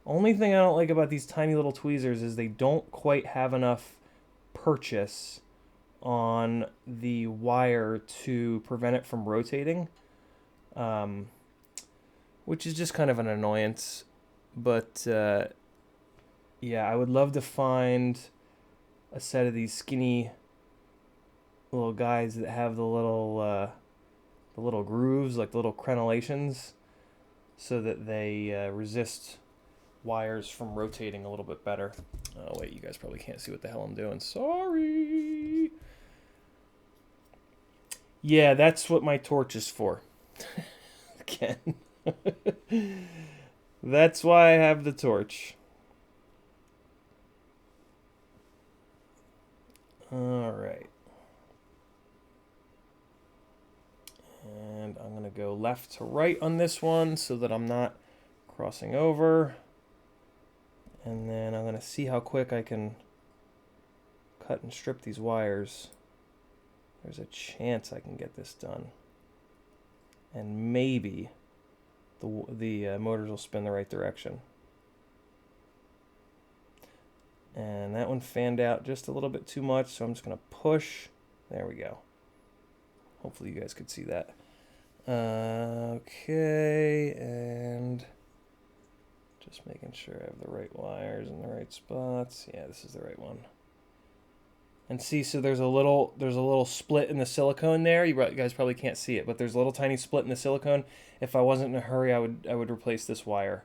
Only thing I don't like about these tiny little tweezers is they don't quite have enough purchase on the wire to prevent it from rotating, which is just kind of an annoyance. But yeah, I would love to find a set of these skinny little guys that have the little grooves, like the little crenellations, so that they resist wires from rotating a little bit better. Oh wait, you guys probably can't see what the hell I'm doing. Sorry. Yeah, that's what my torch is for. Again. That's why I have the torch. Alright. And I'm going to go left to right on this one so that I'm not crossing over. And then I'm going to see how quick I can cut and strip these wires. There's a chance I can get this done. And maybe the motors will spin the right direction. And that one fanned out just a little bit too much, so I'm just going to push. There we go. Hopefully you guys could see that. Okay, and just making sure I have the right wires in the right spots. Yeah, this is the right one. And see, so there's a little split in the silicone there. You guys probably can't see it, but there's a little tiny split in the silicone. If I wasn't in a hurry, I would replace this wire.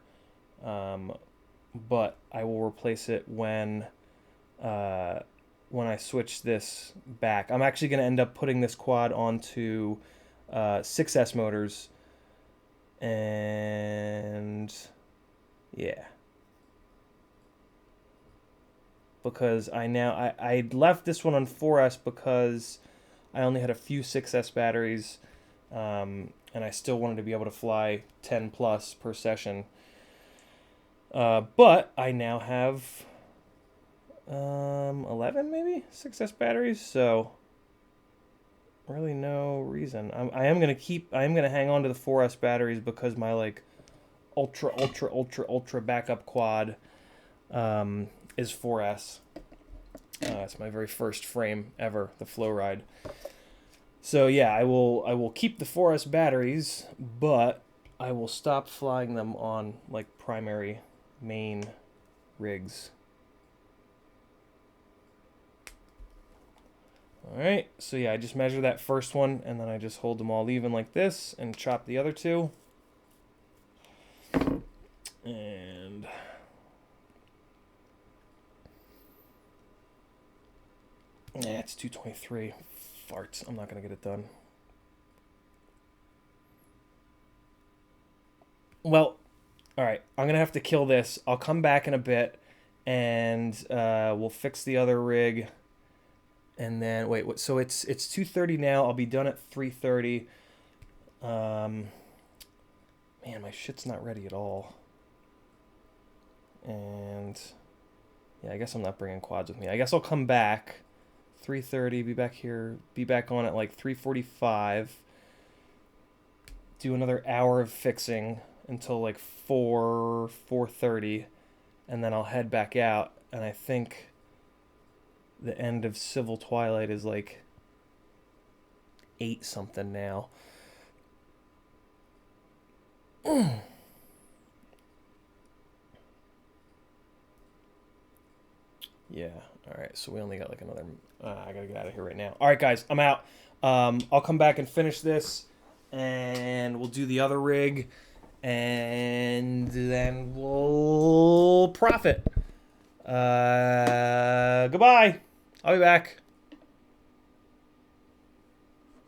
But I will replace it when I switch this back. I'm actually going to end up putting this quad onto 6S motors, and yeah, because I left this one on 4S because I only had a few 6S batteries, and I still wanted to be able to fly 10 plus per session. But I now have 11 maybe 6S batteries, so really no reason. I am gonna hang on to the 4S batteries because my like ultra backup quad is 4S. It's my very first frame ever, the Flow Ride. So yeah, I will keep the 4S batteries, but I will stop flying them on like primary main rigs. Alright, so yeah, I just measure that first one, and then I just hold them all even like this, and chop the other two. And yeah, it's 223. Farts. I'm not going to get it done. Well, alright, I'm going to have to kill this. I'll come back in a bit, and we'll fix the other rig. And then, wait, what? So it's 2:30 now. I'll be done at 3:30. Man, my shit's not ready at all. And yeah, I guess I'm not bringing quads with me. I guess I'll come back 3:30, be back here, be back on at like 3:45. Do another hour of fixing until like 4:30, and then I'll head back out. And I think the end of Civil Twilight is like 8 something now. Yeah, alright, so we only got like another... I gotta get out of here right now. Alright, guys, I'm out. I'll come back and finish this, and we'll do the other rig, and then we'll profit. Goodbye. I'll be back.